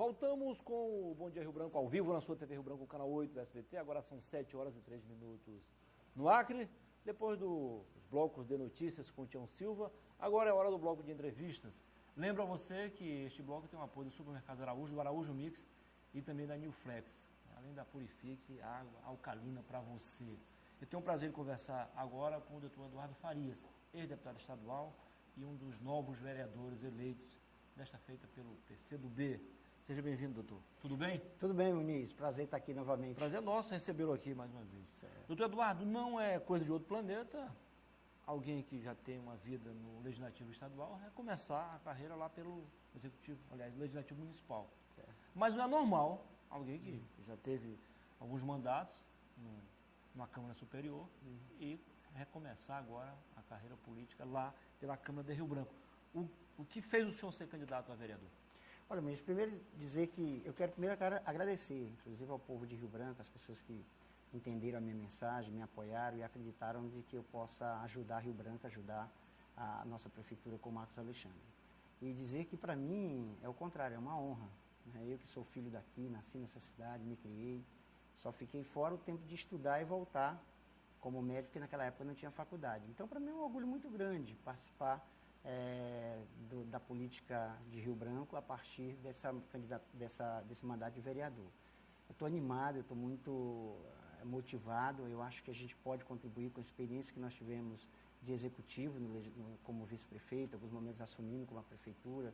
Voltamos com o Bom Dia Rio Branco ao vivo na sua TV Rio Branco, canal 8 do SBT. Agora são 7 horas e 3 minutos no Acre. Depois dos blocos de notícias com o Tião Silva, agora é hora do bloco de entrevistas. Lembro a você que este bloco tem o apoio do Supermercado Araújo, do Araújo Mix e também da New Flex, além da Purifique, água alcalina para você. Eu tenho o prazer de conversar agora com o doutor Eduardo Farias, ex-deputado estadual e um dos novos vereadores eleitos desta feita pelo PCdoB. Seja bem-vindo, doutor. Tudo bem? Tudo bem, Muniz. Prazer estar aqui novamente. Prazer nosso recebê-lo aqui mais uma vez. Certo. Doutor Eduardo, não é coisa de outro planeta alguém que já tem uma vida no Legislativo Estadual recomeçar a carreira lá pelo Executivo, aliás, Legislativo Municipal. Certo. Mas não é normal alguém que já teve alguns mandatos numa Câmara Superior e recomeçar agora a carreira política lá pela Câmara de Rio Branco. O que fez o senhor ser candidato a vereador? Olha, Muniz, primeiro dizer que eu quero primeiro agradecer, inclusive ao povo de Rio Branco, as pessoas que entenderam a minha mensagem, me apoiaram e acreditaram de que eu possa ajudar Rio Branco, ajudar a nossa prefeitura com o Marcos Alexandre. E dizer que para mim é o contrário, é uma honra. Eu que sou filho daqui, nasci nessa cidade, me criei, só fiquei fora o tempo de estudar e voltar como médico, porque naquela época não tinha faculdade. Então, para mim é um orgulho muito grande participar da política de Rio Branco a partir desse mandato de vereador. Eu estou animado, eu estou muito motivado, eu acho que a gente pode contribuir com a experiência que nós tivemos de executivo como vice-prefeito, alguns momentos assumindo como a prefeitura,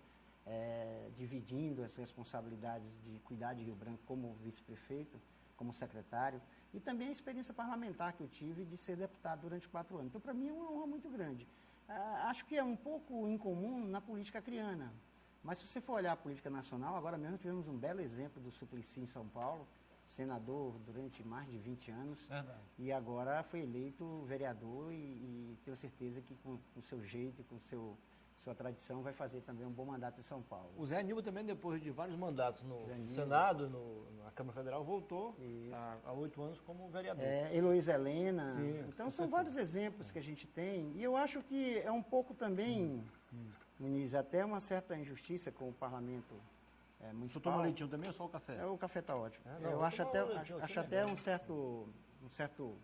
dividindo as responsabilidades de cuidar de Rio Branco como vice-prefeito, como secretário, e também a experiência parlamentar que eu tive de ser deputado durante 4 anos. Então, para mim, é uma honra muito grande. Acho que é um pouco incomum na política acreana, mas se você for olhar a política nacional, agora mesmo tivemos um belo exemplo do Suplicy em São Paulo, senador durante mais de 20 anos, Verdade. E agora foi eleito vereador e tenho certeza que com o seu jeito, com sua tradição, vai fazer também um bom mandato em São Paulo. O Zé Aníbal também, depois de vários mandatos no Aníbal. Senado, na Câmara Federal, voltou há 8 anos como vereador. Heloísa Helena. Sim, então são vários exemplos que a gente tem. E eu acho que é um pouco também, Muniz, até uma certa injustiça com o parlamento municipal. Você toma leitinho também ou só o café? O café está ótimo. Não, eu acho até um certo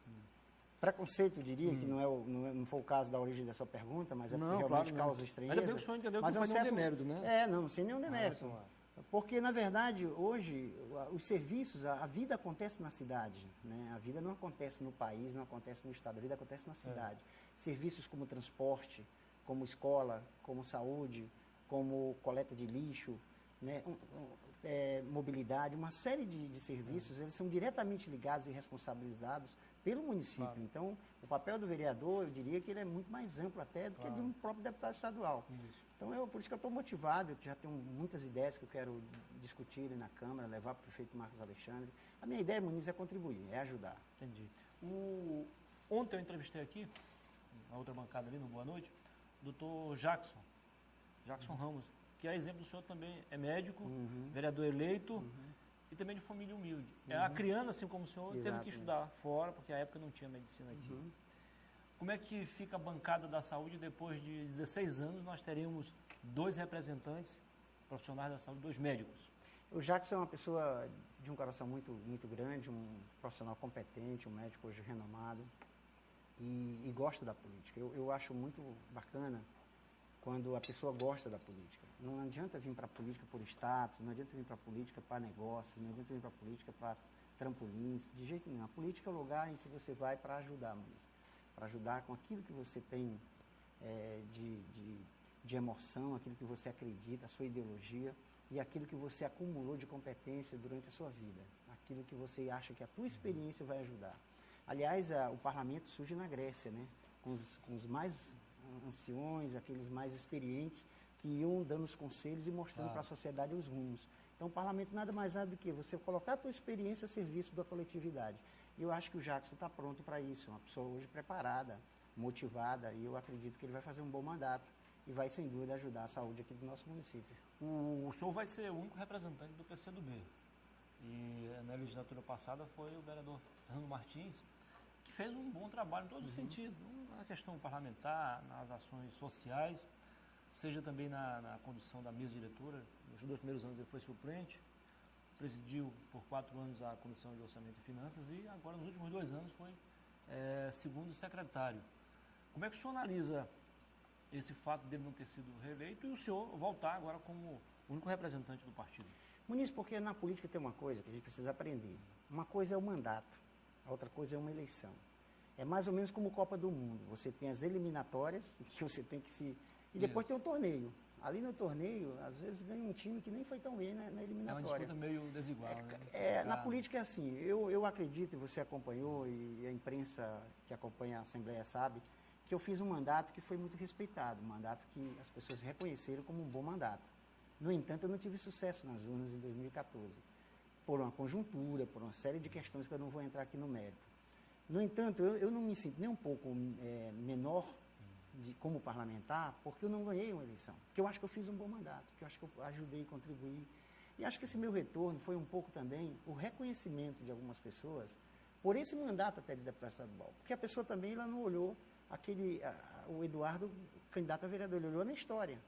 preconceito, eu diria, que não foi o caso da origem da sua pergunta, mas porque realmente causa estranheza. Ainda bem que o senhor entendeu mas que não foi nenhum demérito, né? Não, sem nenhum demérito. Porque, na verdade, hoje, os serviços, a vida acontece na cidade, né? A vida não acontece no país, não acontece no estado, a vida acontece na cidade. Serviços como transporte, como escola, como saúde, como coleta de lixo, né? Mobilidade, uma série de serviços, eles são diretamente ligados e responsabilizados pelo município. Claro. Então, o papel do vereador, eu diria que ele é muito mais amplo até do que de um próprio deputado estadual. Isso. Então, por isso que eu estou motivado, eu já tenho muitas ideias que eu quero discutir na Câmara, levar para o prefeito Marcos Alexandre. A minha ideia, Muniz, é contribuir, é ajudar. Entendi. Ontem eu entrevistei aqui, na outra bancada ali, no Boa Noite, o doutor Jackson Ramos, que é exemplo do senhor também, é médico, vereador eleito, e também de família humilde. É acriano, assim como o senhor, teve que estudar fora, porque à época não tinha medicina aqui. Como é que fica a bancada da saúde depois de 16 anos? Nós teremos 2 representantes profissionais da saúde, 2 médicos. O Jackson é uma pessoa de um coração muito, muito grande, um profissional competente, um médico hoje renomado, e gosta da política. Eu acho muito bacana quando a pessoa gosta da política. Não adianta vir para a política por status, não adianta vir para a política para negócios, não adianta vir para a política para trampolins, de jeito nenhum. A política é o lugar em que você vai para ajudar, para ajudar com aquilo que você tem de emoção, aquilo que você acredita, a sua ideologia e aquilo que você acumulou de competência durante a sua vida, aquilo que você acha que a tua experiência vai ajudar. Aliás, o parlamento surge na Grécia, né? Com os mais anciões, aqueles mais experientes, que iam dando os conselhos e mostrando para a sociedade os rumos. Então, o parlamento nada mais é do que você colocar a tua experiência a serviço da coletividade. E eu acho que o Jackson está pronto para isso, uma pessoa hoje preparada, motivada, e eu acredito que ele vai fazer um bom mandato e vai, sem dúvida, ajudar a saúde aqui do nosso município. O senhor vai ser o único representante do PCdoB. E na legislatura passada foi o vereador Fernando Martins, que fez um bom trabalho em todos os sentidos, na questão parlamentar, nas ações sociais, seja também na condução da mesa diretora. Nos 2 primeiros anos ele foi suplente, presidiu por 4 anos a Comissão de Orçamento e Finanças e agora nos últimos 2 anos foi segundo secretário. Como é que o senhor analisa esse fato dele não ter sido reeleito e o senhor voltar agora como único representante do partido? Muniz, porque na política tem uma coisa que a gente precisa aprender. Uma coisa é o mandato, a outra coisa é uma eleição. É mais ou menos como Copa do Mundo. Você tem as eliminatórias, que você tem que se... E depois tem o torneio. Ali no torneio, às vezes ganha um time que nem foi tão bem na eliminatória. É uma disputa meio desigual, né? Na política é assim. Eu acredito, e você acompanhou, e a imprensa que acompanha a Assembleia sabe, que eu fiz um mandato que foi muito respeitado, um mandato que as pessoas reconheceram como um bom mandato. No entanto, eu não tive sucesso nas urnas em 2014, por uma conjuntura, por uma série de questões que eu não vou entrar aqui no mérito. No entanto, eu não me sinto nem um pouco menor como parlamentar, porque eu não ganhei uma eleição, porque eu acho que eu fiz um bom mandato, que eu acho que eu ajudei, contribuí. E acho que esse meu retorno foi um pouco também o reconhecimento de algumas pessoas por esse mandato até de deputado estadual, porque a pessoa também ela não olhou o Eduardo, candidato a vereador, ele olhou a minha história.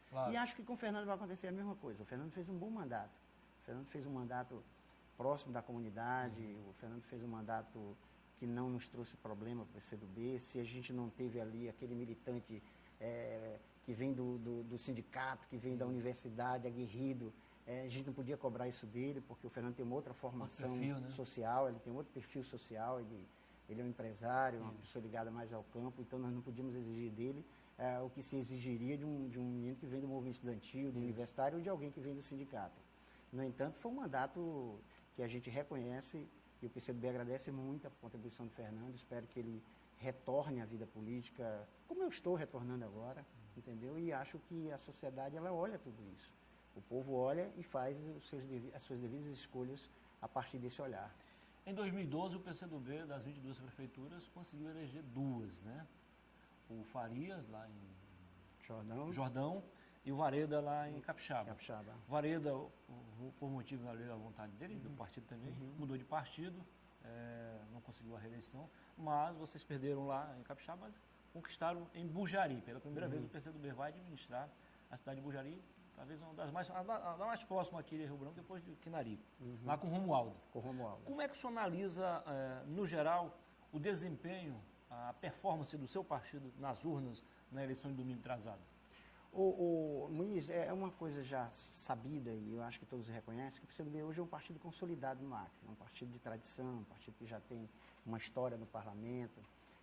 Claro. E acho que com o Fernando vai acontecer a mesma coisa. O Fernando fez um bom mandato. O Fernando fez um mandato próximo da comunidade. O Fernando fez um mandato que não nos trouxe problema para o PCdoB. Se a gente não teve ali aquele militante que vem do sindicato, que vem da universidade, aguerrido, a gente não podia cobrar isso dele, porque o Fernando tem uma outra formação social, ele tem outro perfil social, ele é um empresário, uma pessoa ligada mais ao campo, então nós não podíamos exigir dele o que se exigiria de um menino que vem do movimento estudantil, do universitário ou de alguém que vem do sindicato. No entanto, foi um mandato que a gente reconhece e o PCdoB agradece muito a contribuição do Fernando, espero que ele retorne à vida política, como eu estou retornando agora, entendeu? E acho que a sociedade, ela olha tudo isso. O povo olha e faz as suas devidas escolhas a partir desse olhar. Em 2012, o PCdoB, das 22 prefeituras, conseguiu eleger 2, né? O Farias, lá em Jordão, e o Vareda, lá em Capixaba. O Vareda, por motivo da vontade dele, do partido também, mudou de partido, não conseguiu a reeleição, mas vocês perderam lá em Capixaba, mas conquistaram em Bujari. Pela primeira vez o PCdoB vai administrar a cidade de Bujari, talvez uma das mais próximas aqui de Rio Branco, depois de Quinari, lá com o Romualdo. Como é que o senhor analisa, no geral, o desempenho, a performance do seu partido nas urnas na eleição de domingo atrasado? Muniz, é uma coisa já sabida, e eu acho que todos reconhecem, que o PCdoB hoje é um partido consolidado no Acre, é um partido de tradição, um partido que já tem uma história no parlamento,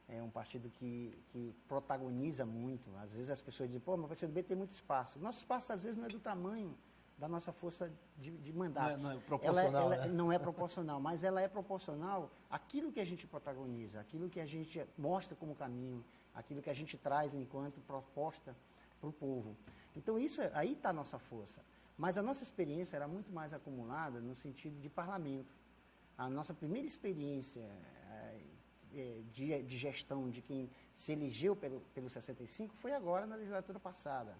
é um partido que protagoniza muito. Às vezes as pessoas dizem, mas o PCdoB tem muito espaço. O nosso espaço, às vezes, não é do tamanho da nossa força de mandatos. Não é proporcional, ela não é proporcional, mas ela é proporcional àquilo que a gente protagoniza, àquilo que a gente mostra como caminho, aquilo que a gente traz enquanto proposta para o povo. Então, aí está a nossa força. Mas a nossa experiência era muito mais acumulada no sentido de parlamento. A nossa primeira experiência de gestão de quem se elegeu pelo 65 foi agora na legislatura passada.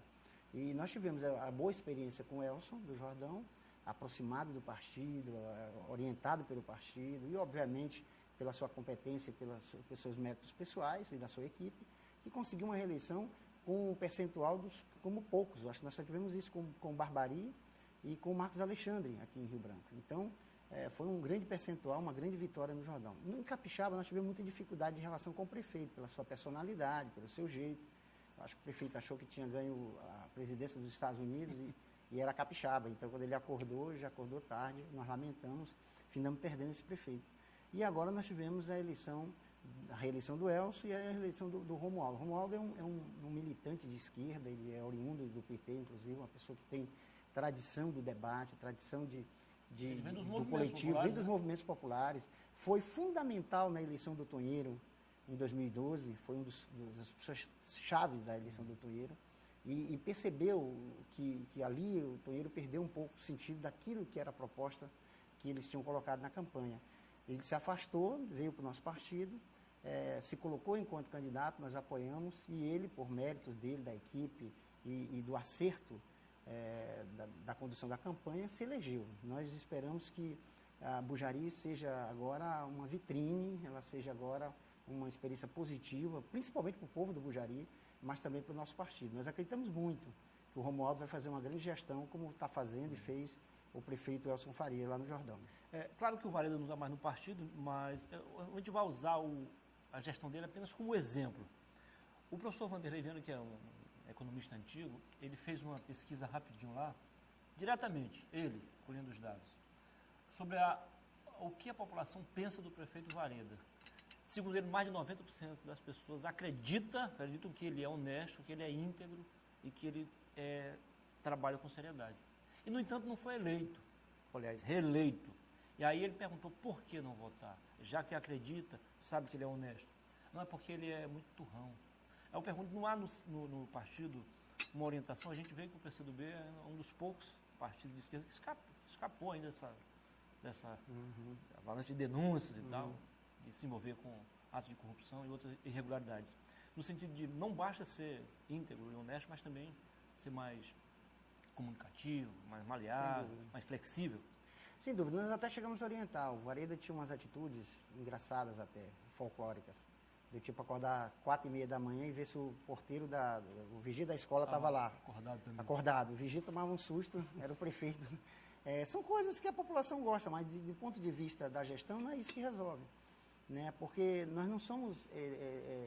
E nós tivemos a boa experiência com o Elson, do Jordão, aproximado do partido, orientado pelo partido e, obviamente, pela sua competência, pelos seus méritos pessoais e da sua equipe, que conseguiu uma reeleição com um percentual como poucos. Eu acho que nós só tivemos isso com o Barbari e com o Marcos Alexandre, aqui em Rio Branco. Então, foi um grande percentual, uma grande vitória no Jordão. No Capixaba, nós tivemos muita dificuldade em relação com o prefeito, pela sua personalidade, pelo seu jeito. Eu acho que o prefeito achou que tinha ganho a presidência dos Estados Unidos e era capixaba. Então, quando ele acordou, já acordou tarde, nós lamentamos, findamos perdendo esse prefeito. E agora nós tivemos a reeleição do Elcio e a reeleição do Romualdo. O Romualdo é um militante de esquerda, ele é oriundo do PT, inclusive, uma pessoa que tem tradição do debate, tradição do coletivo, vem dos movimentos populares. Foi fundamental na eleição do Tonheiro, em 2012, foi das pessoas chaves da eleição do Tonheiro, e percebeu que ali o Tonheiro perdeu um pouco o sentido daquilo que era a proposta que eles tinham colocado na campanha. Ele se afastou, veio para o nosso partido, se colocou enquanto candidato, nós apoiamos, e ele, por méritos dele, da equipe e do acerto da condução da campanha, se elegeu. Nós esperamos que a Bujari seja agora uma vitrine, ela seja agora uma experiência positiva, principalmente para o povo do Bujari, mas também para o nosso partido. Nós acreditamos muito que o Romualdo vai fazer uma grande gestão, como está fazendo e fez o prefeito Elson Faria, lá no Jordão. Claro que o Vareda não está mais no partido, mas a gente vai usar a gestão dele apenas como exemplo. O professor Vanderlei Viana, que é um economista antigo, ele fez uma pesquisa rapidinho lá, diretamente, ele, colhendo os dados, sobre o que a população pensa do prefeito Vareda. Segundo ele, mais de 90% das pessoas acreditam que ele é honesto, que ele é íntegro e que ele trabalha com seriedade. E, no entanto, não foi eleito, aliás, reeleito. E aí ele perguntou por que não votar, já que acredita, sabe que ele é honesto. Não é porque ele é muito turrão. Eu pergunto, não há no partido uma orientação? A gente vê que o PCdoB é um dos poucos partidos de esquerda que escapou ainda dessa avalanche de denúncias e tal, de se envolver com atos de corrupção e outras irregularidades. No sentido de não basta ser íntegro e honesto, mas também ser mais comunicativo, mais maleável, mais flexível. Sem dúvida, nós até chegamos a orientar. O Vareda tinha umas atitudes engraçadas até, folclóricas. Do tipo acordar 4h30 da manhã e ver se o porteiro, o vigia da escola estava lá. Acordado também. Acordado. O vigia tomava um susto, era o prefeito. São coisas que a população gosta, mas do ponto de vista da gestão não é isso que resolve. Né? Porque nós não somos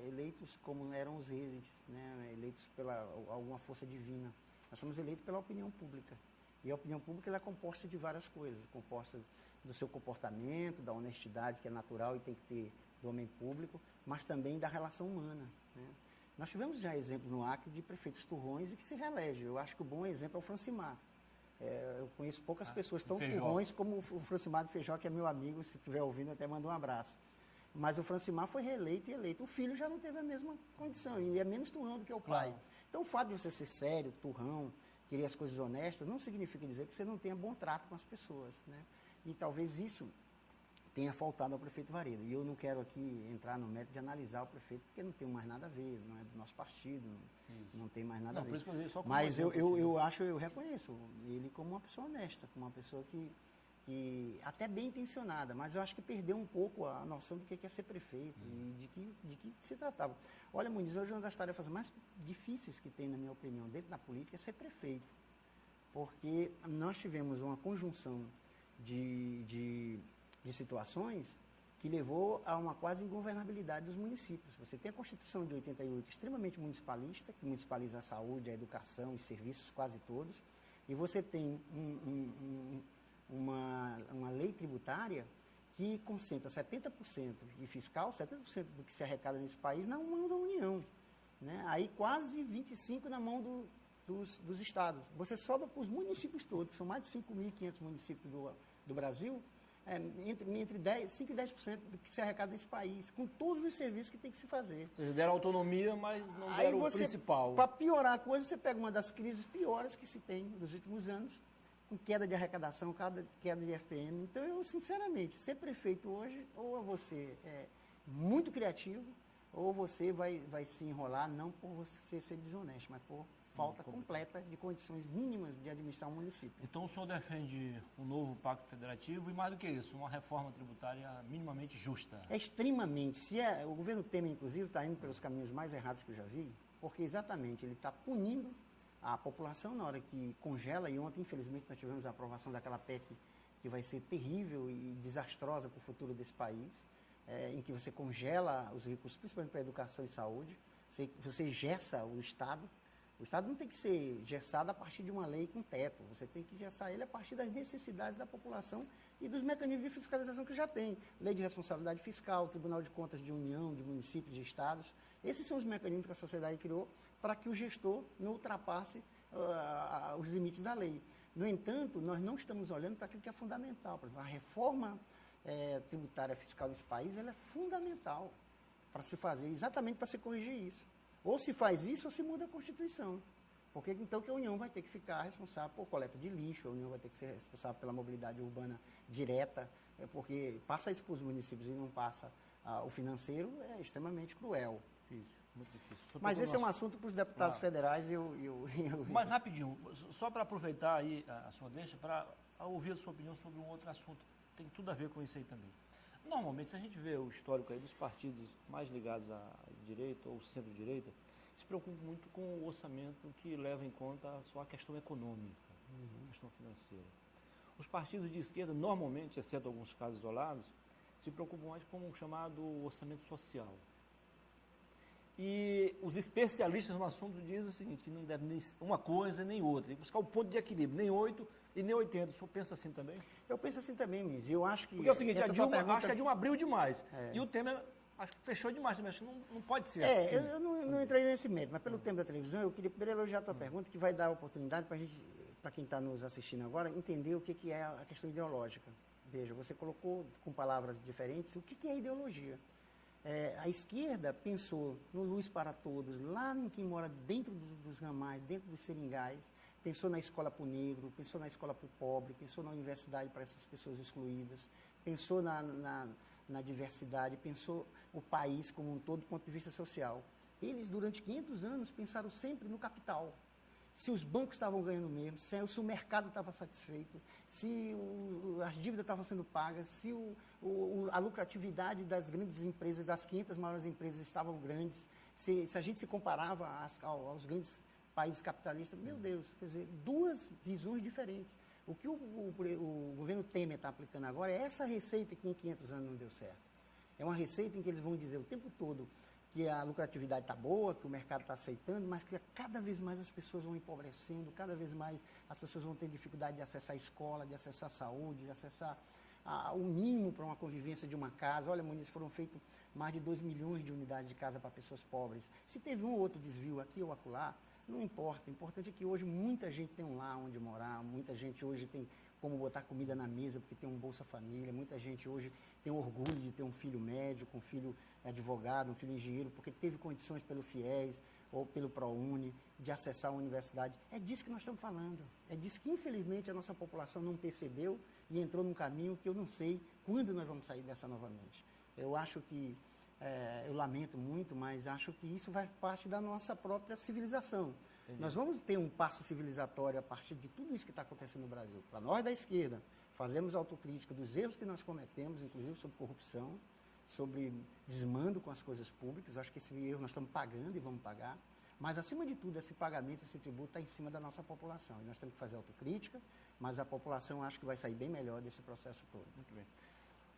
eleitos como eram os reis, né? Eleitos pela alguma força divina. Nós somos eleitos pela opinião pública. E a opinião pública ela é composta de várias coisas. Composta do seu comportamento, da honestidade que é natural e tem que ter do homem público, mas também da relação humana. Né? Nós tivemos já exemplos no Acre de prefeitos turrões e que se reelegem. Eu acho que o bom exemplo é o Francimar. Eu conheço poucas pessoas tão turrões como o Francimar de Feijó, que é meu amigo, se estiver ouvindo até manda um abraço. Mas o Francimar foi reeleito e eleito. O filho já não teve a mesma condição e é menos turrão do que o pai. Claro. Então o fato de você ser sério, turrão, querer as coisas honestas, não significa dizer que você não tenha bom trato com as pessoas. Né? E talvez isso tenha faltado ao prefeito Vareda. E eu não quero aqui entrar no mérito de analisar o prefeito, porque não tem mais nada a ver, não é do nosso partido, não tem mais nada a ver. Por isso que eu só mas eu reconheço ele como uma pessoa honesta, como uma pessoa que até bem intencionada, mas eu acho que perdeu um pouco a noção do que é ser prefeito e de que se tratava. Olha, Muniz, hoje uma das tarefas mais difíceis que tem, na minha opinião, dentro da política é ser prefeito, porque nós tivemos uma conjunção de situações que levou a uma quase ingovernabilidade dos municípios. Você tem a Constituição de 88 extremamente municipalista, que municipaliza a saúde, a educação, os serviços quase todos, e você tem uma lei tributária que concentra 70% de fiscal, 70% do que se arrecada nesse país na mão da União. Né? Aí quase 25% na mão dos estados. Você sobra para os municípios todos, que são mais de 5.500 municípios do Brasil, entre 5% e 10% do que se arrecada nesse país, com todos os serviços que tem que se fazer. Ou seja, deram autonomia, mas não deram o principal. Para piorar a coisa, você pega uma das crises piores que se tem nos últimos anos, com queda de arrecadação, queda de FPM. Então, eu, sinceramente, ser prefeito hoje, ou você é muito criativo, ou você vai se enrolar, não por você ser desonesto, mas por falta completa de condições mínimas de administrar um município. Então, o senhor defende um novo pacto federativo e, mais do que isso, uma reforma tributária minimamente justa? É extremamente. O governo Temer, inclusive, está indo pelos caminhos mais errados que eu já vi, porque exatamente ele está punindo a população na hora que congela, e ontem, infelizmente, nós tivemos a aprovação daquela PEC que vai ser terrível e desastrosa para o futuro desse país, em que você congela os recursos, principalmente para a educação e saúde, você engessa o Estado. O Estado não tem que ser gessado a partir de uma lei com teto, você tem que gessar ele a partir das necessidades da população e dos mecanismos de fiscalização que já tem. Lei de responsabilidade fiscal, Tribunal de Contas de União, de municípios, de estados. Esses são os mecanismos que a sociedade criou para que o gestor não ultrapasse os limites da lei. No entanto, nós não estamos olhando para aquilo que é fundamental. Por exemplo, a reforma tributária fiscal desse país ela é fundamental para se fazer, exatamente para se corrigir isso. Ou se faz isso, ou se muda a Constituição. Porque então que a União vai ter que ficar responsável por coleta de lixo, a União vai ter que ser responsável pela mobilidade urbana direta, porque passa isso para os municípios e não passa o financeiro, é extremamente cruel. Difícil, muito difícil. Mas esse é um assunto para os deputados federais e Mas rapidinho, só para aproveitar aí a sua deixa, para ouvir a sua opinião sobre um outro assunto, tem tudo a ver com isso aí também. Normalmente, se a gente vê o histórico aí dos partidos mais ligados à direita ou centro-direita, se preocupa muito com o orçamento que leva em conta só a questão econômica, a questão financeira. os partidos de esquerda, normalmente, exceto alguns casos isolados, se preocupam mais com o chamado orçamento social. E os especialistas no assunto dizem o seguinte, que não deve nem uma coisa nem outra, tem que buscar o ponto de equilíbrio, nem 8 e nem 80. O senhor pensa assim também? Eu penso assim também, Ministro. Eu acho que... Porque é o seguinte, acho que a Dilma abriu demais. E o Temer, acho que fechou demais também. Acho que não pode ser assim. Eu não entrei nesse mérito, mas pelo tempo da televisão, eu queria primeiro elogiar a tua pergunta, que vai dar a oportunidade para quem está nos assistindo agora, entender o que é a questão ideológica. Veja, você colocou com palavras diferentes o que é ideologia. A esquerda pensou no Luz para Todos, lá em quem mora dentro dos ramais, dentro dos seringais, pensou na escola para o negro, pensou na escola para o pobre, pensou na universidade para essas pessoas excluídas, pensou na diversidade, pensou o país como um todo do ponto de vista social. Eles, durante 500 anos, pensaram sempre no capital. Se os bancos estavam ganhando mesmo, se o mercado estava satisfeito, se as dívidas estavam sendo pagas, se a lucratividade das grandes empresas, das 500 maiores empresas estavam grandes, se a gente se comparava aos grandes países capitalistas, meu Deus, quer dizer, duas visões diferentes. O que o governo Temer está aplicando agora é essa receita que em 500 anos não deu certo. É uma receita em que eles vão dizer o tempo todo que a lucratividade está boa, que o mercado está aceitando, mas que cada vez mais as pessoas vão empobrecendo, cada vez mais as pessoas vão ter dificuldade de acessar a escola, de acessar a saúde, de acessar o mínimo para uma convivência de uma casa. Olha, Muniz, foram feitos mais de 2 milhões de unidades de casa para pessoas pobres. Se teve um ou outro desvio aqui ou acolá, não importa. O importante é que hoje muita gente tem um lar onde morar, muita gente hoje tem como botar comida na mesa porque tem um Bolsa Família, muita gente hoje tem orgulho de ter um filho médico, um filho advogado, um filho engenheiro, porque teve condições pelo FIES ou pelo ProUni de acessar a universidade. É disso que nós estamos falando. É disso que, infelizmente, a nossa população não percebeu e entrou num caminho que eu não sei quando nós vamos sair dessa novamente. Eu acho que, eu lamento muito, mas acho que isso vai parte da nossa própria civilização. Entendi. Nós vamos ter um passo civilizatório a partir de tudo isso que está acontecendo no Brasil. Para nós da esquerda, fazemos autocrítica dos erros que nós cometemos, inclusive sobre corrupção, sobre desmando com as coisas públicas. Eu acho que esse erro nós estamos pagando e vamos pagar. Mas, acima de tudo, esse pagamento, esse tributo está em cima da nossa população. E nós temos que fazer autocrítica, mas a população acho que vai sair bem melhor desse processo todo. Muito bem.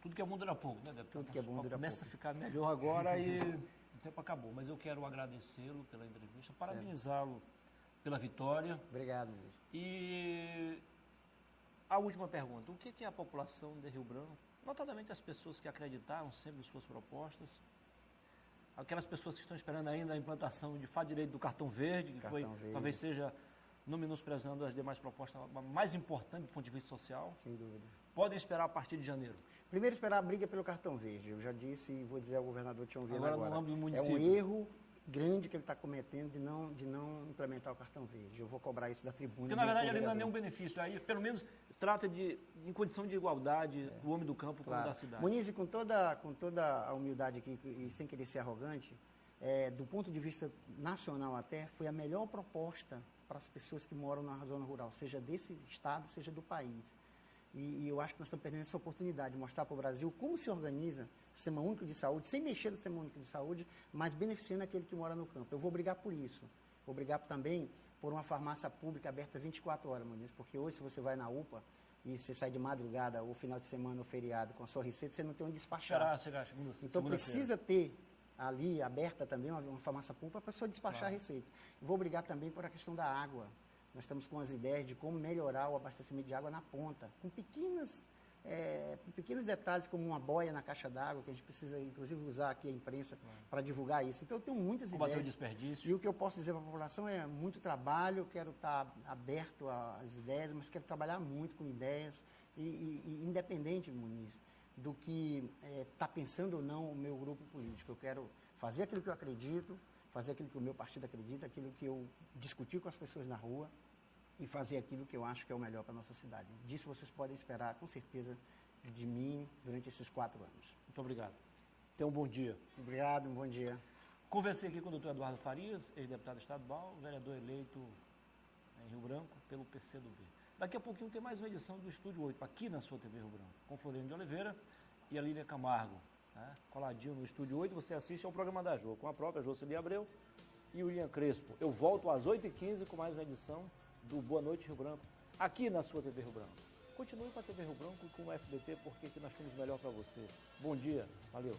Tudo que é bom dura pouco, né, deputado? Tudo que é bom dura pouco. Começa a ficar melhor agora e o tempo acabou. Mas eu quero agradecê-lo pela entrevista, parabenizá-lo pela vitória. Obrigado, Luiz. E a última pergunta. O que é a população de Rio Branco, notadamente as pessoas que acreditaram sempre em suas propostas, aquelas pessoas que estão esperando ainda a implantação de fato direito do cartão verde, que talvez seja, não menosprezando as demais propostas, a mais importante do ponto de vista social? Sem dúvida. Podem esperar a partir de janeiro? Primeiro, esperar a briga pelo cartão verde. Eu já disse e vou dizer ao governador Tião Viana agora. No âmbito do é município. um erro grande que ele está cometendo de não implementar o cartão verde. Eu vou cobrar isso da tribuna. Porque, na verdade, ele não é nenhum benefício. Aí, pelo menos, trata em condição de igualdade, o homem do campo como da cidade. Muniz, com toda a humildade aqui, e sem querer ser arrogante, do ponto de vista nacional até, foi a melhor proposta para as pessoas que moram na zona rural, seja desse estado, seja do país. E eu acho que nós estamos perdendo essa oportunidade de mostrar para o Brasil como se organiza o Sistema Único de Saúde, sem mexer no Sistema Único de Saúde, mas beneficiando aquele que mora no campo. Eu vou brigar por isso. Vou brigar também por uma farmácia pública aberta 24 horas, Muniz, porque hoje, se você vai na UPA e você sai de madrugada, ou final de semana, ou feriado, com a sua receita, você não tem onde despachar. Então, precisa ter ali aberta também uma farmácia pública para a pessoa despachar a receita. Vou brigar também por a questão da água. Nós estamos com as ideias de como melhorar o abastecimento de água na ponta, com pequenos detalhes, como uma boia na caixa d'água, que a gente precisa, inclusive, usar aqui a imprensa para divulgar isso. Então, eu tenho muitas Combater ideias. O desperdício. E o que eu posso dizer para a população é muito trabalho, quero estar aberto às ideias, mas quero trabalhar muito com ideias, e independente, Muniz, do que está pensando ou não o meu grupo político. Eu quero fazer aquilo que eu acredito, fazer aquilo que o meu partido acredita, aquilo que eu discuti com as pessoas na rua e fazer aquilo que eu acho que é o melhor para a nossa cidade. Disso vocês podem esperar, com certeza, de mim durante esses 4 anos. Muito obrigado. Tenha um bom dia. Obrigado, um bom dia. Conversei aqui com o doutor Eduardo Farias, ex-deputado estadual, vereador eleito em Rio Branco pelo PCdoB. Daqui a pouquinho tem mais uma edição do Estúdio 8, aqui na sua TV Rio Branco, com Floriano de Oliveira e a Lília Camargo. Né? Coladinho no Estúdio 8, você assiste ao programa da Jô, com a própria Jocely Abreu e o William Crespo. Eu volto às 8h15 com mais uma edição do Boa Noite Rio Branco, aqui na sua TV Rio Branco. continue com a TV Rio Branco e com o SBT, porque aqui nós temos o melhor para você. Bom dia, valeu!